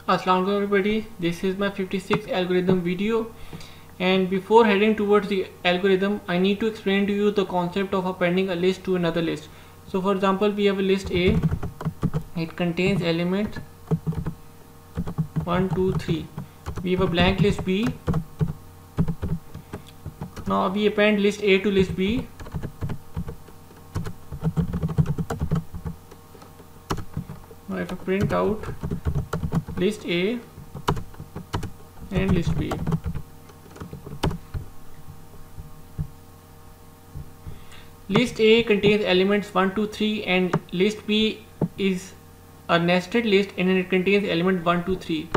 Assalamu alaikum everybody, this is my 56th algorithm video, and before heading towards the algorithm I need to explain to you the concept of appending a list to another list. So for example, we have a list A, it contains elements 1, 2, 3. We have a blank list B. Now we append list A to list B. Now if I print out list A and list B. List A contains elements 1, 2, 3 and list B is a nested list and it contains element 1, 2, 3.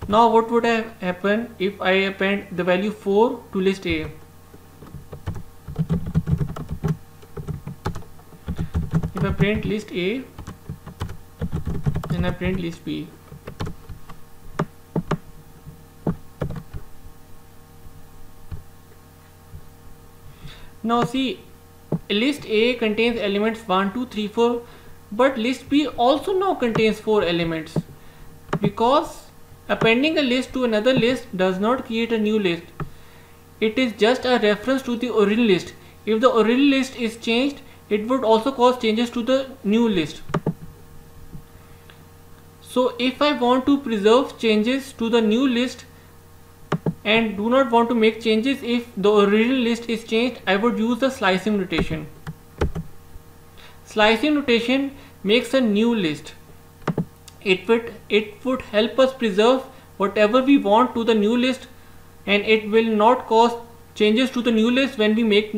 Now what would have happened if I append the value 4 to list A? If I print list A and I print list B. Now see, list A contains elements 1, 2, 3, 4, but list B also now contains 4 elements, because appending a list to another list does not create a new list. It is just a reference to the original list. If the original list is changed, it would also cause changes to the new list. So if I want to preserve changes to the new list and do not want to make changes if the original list is changed, I would use the slicing notation. Slicing notation makes a new list. It would help us preserve whatever we want to the new list, and it will not cause changes to the new list when we make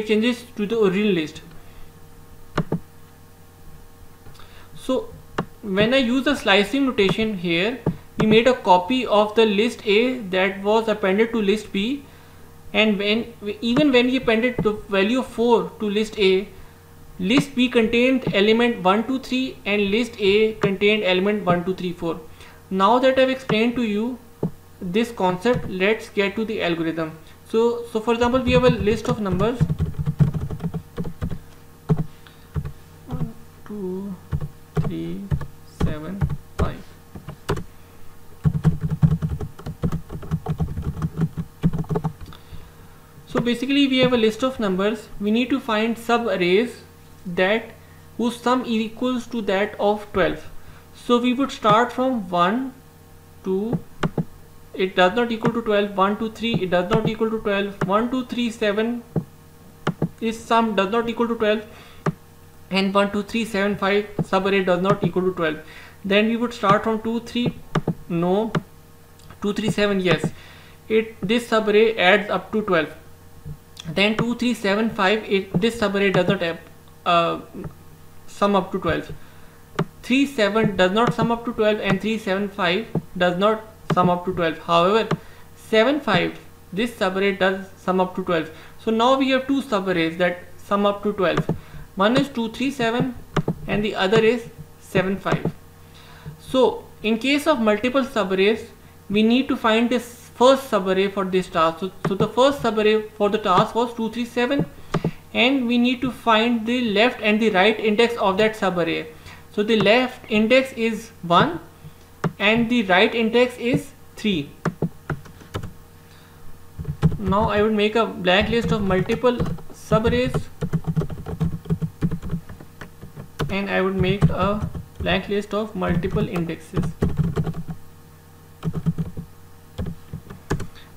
changes to the original list. So when I use the slicing notation here, we made a copy of the list A that was appended to list B, and even when we appended the value of 4 to list A, list B contained element 1, 2, 3 and list A contained element 1, 2, 3, 4. Now that I've explained to you this concept, let's get to the algorithm. So for example, we have a list of numbers 1, 2, 3, 7, 5. So basically we have a list of numbers. We need to find sub arrays that whose sum equals to that of 12. So we would start from 1, 2, it does not equal to 12, 1, 2, 3, it does not equal to 12, 1, 2, 3, 7 is sum does not equal to 12, and 1, 2, 3, 7, 5 sub array does not equal to 12. Then we would start from 2, 3, no, 2, 3, 7, yes, this sub array adds up to 12. Then 2, 3, 7, 5, this sub array does not sum up to 12. 3, 7 does not sum up to 12, and 3, 7, 5 does not sum up to 12. However, 7, 5, this sub array does sum up to 12. So now we have two sub arrays that sum up to 12. One is 2, 3, 7 and the other is 7, 5. So in case of multiple sub arrays, we need to find this first sub array for this task. So the first sub array for the task was 2, 3, 7, and we need to find the left and the right index of that sub array. So the left index is 1 and the right index is 3. Now I would make a blank list of multiple sub arrays, and I would make a blank list of multiple indexes.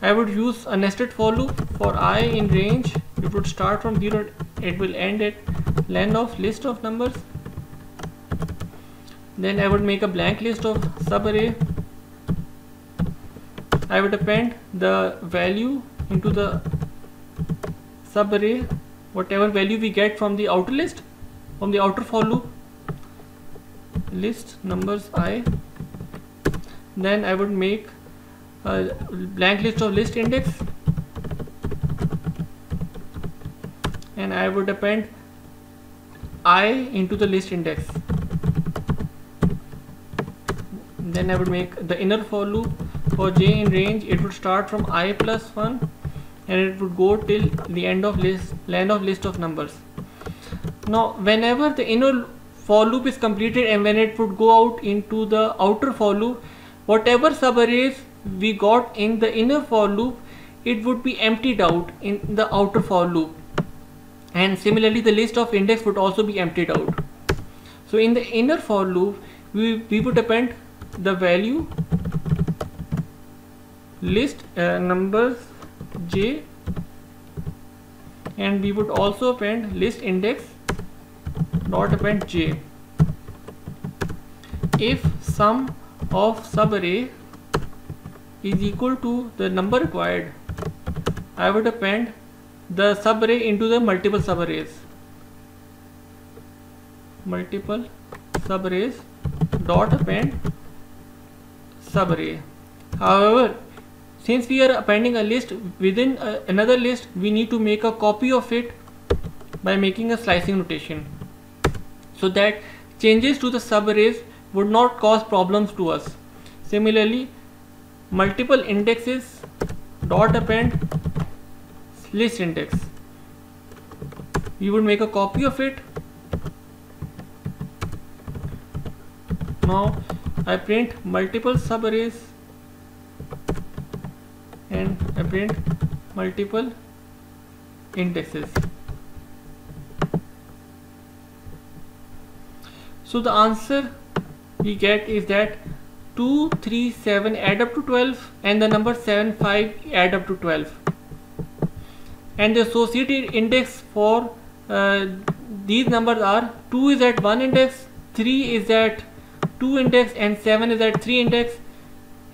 I would use a nested for loop. For I in range, it would start from 0, it will end at len of list of numbers. Then I would make a blank list of sub array. I would append the value into the sub array, whatever value we get from the outer list, from the outer for loop, list numbers I. Then I would make a blank list of list index, and I would append I into the list index. Then I would make the inner for loop. For j in range, it would start from I plus 1 and it would go till the end of len of list of numbers. Now whenever the inner for loop is completed and when it would go out into the outer for loop, whatever subarrays we got in the inner for loop, it would be emptied out in the outer for loop, and similarly the list of index would also be emptied out. So in the inner for loop we would append the value list numbers j, and we would also append list index dot append j. If sum of subarray is equal to the number required, I would append the subarray into the multiple subarrays. Multiple subarrays dot append subarray. However, since we are appending a list within another list, we need to make a copy of it by making a slicing notation, so that changes to the subarrays would not cause problems to us. Similarly, multiple indexes dot append list index. We would make a copy of it. Now I print multiple subarrays and I print multiple indexes. So the answer we get is that 2, 3, 7 add up to 12 and the number 7, 5 add up to 12. And the associated index for these numbers are 2 is at 1 index, 3 is at 2 index, and 7 is at 3 index.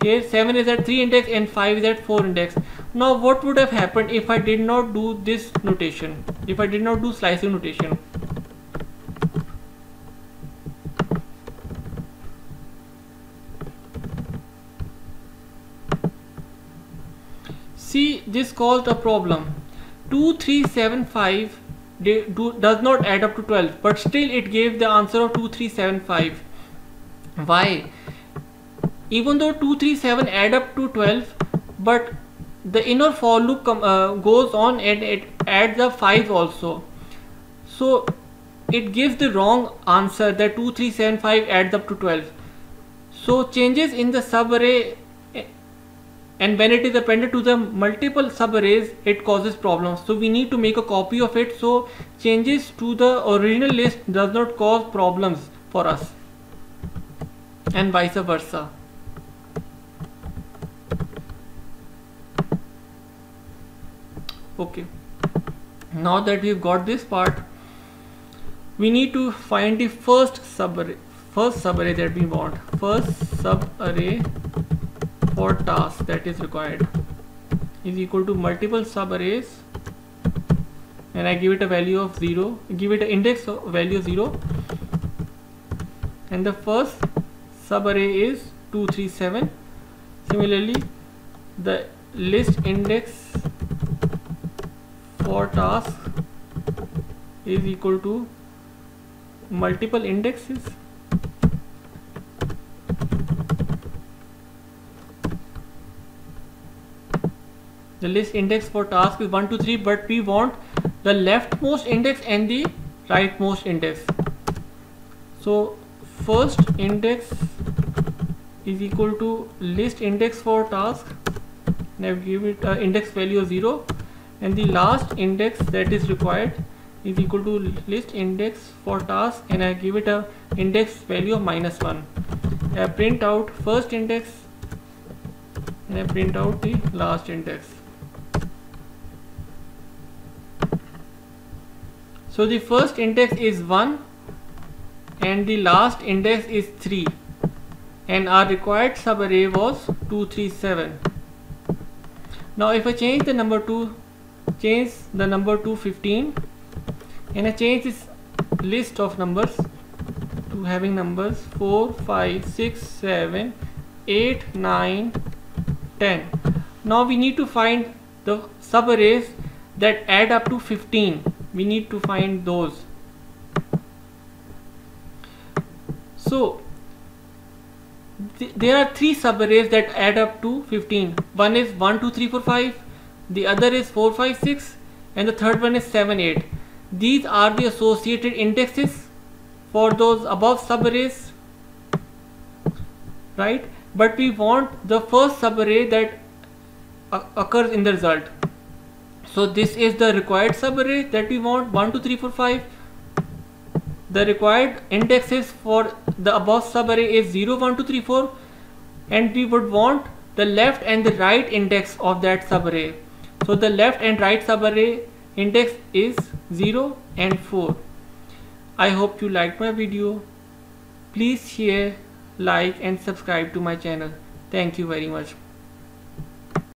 Here 7 is at 3 index and 5 is at 4 index. Now what would have happened if I did not do this notation, if I did not do slicing notation? See, this caused a problem. 2, 3, 7, 5 does not add up to 12, but still it gave the answer of 2, 3, 7, 5. Why? Even though 2, 3, 7 add up to 12, but the inner for loop goes on and it adds up 5 also. So it gives the wrong answer that 2, 3, 7, 5 adds up to 12. So changes in the subarray, and when it is appended to the multiple subarrays, it causes problems. So we need to make a copy of it, so changes to the original list does not cause problems for us, and vice versa. Okay, now that we've got this part, we need to find the first subarray that we want. First subarray for task that is required is equal to multiple subarrays, and I give it a value of 0, give it an index of value 0, and the first subarray is 2, 3, 7. Similarly, the list index for task is equal to multiple indexes. The list index for task is 1, 2, 3, but we want the leftmost index and the rightmost index. So first index is equal to list index for task, and I give it index value of 0, and the last index that is required is equal to list index for task, and I give it a index value of -1. I print out first index and I print out the last index. So the first index is 1 and the last index is 3, and our required subarray was 2, 3, 7. Now if I change the number to 15, and I change this list of numbers to having numbers 4, 5, 6, 7, 8, 9, 10. Now we need to find the subarrays that add up to 15. We need to find those. So there are 3 subarrays that add up to 15. One is 1, 2, 3, 4, 5. The other is 4, 5, 6, and the third one is 7, 8. These are the associated indexes for those above subarrays, right? but we want the first subarray that occurs in the result. So this is the required subarray that we want, 1 2 3 4 5. The required indexes for the above subarray is 0 1 2 3 4, and we would want the left and the right index of that subarray. So the left and right subarray index is 0 and 4. I hope you liked my video. Please share, like and subscribe to my channel. Thank you very much.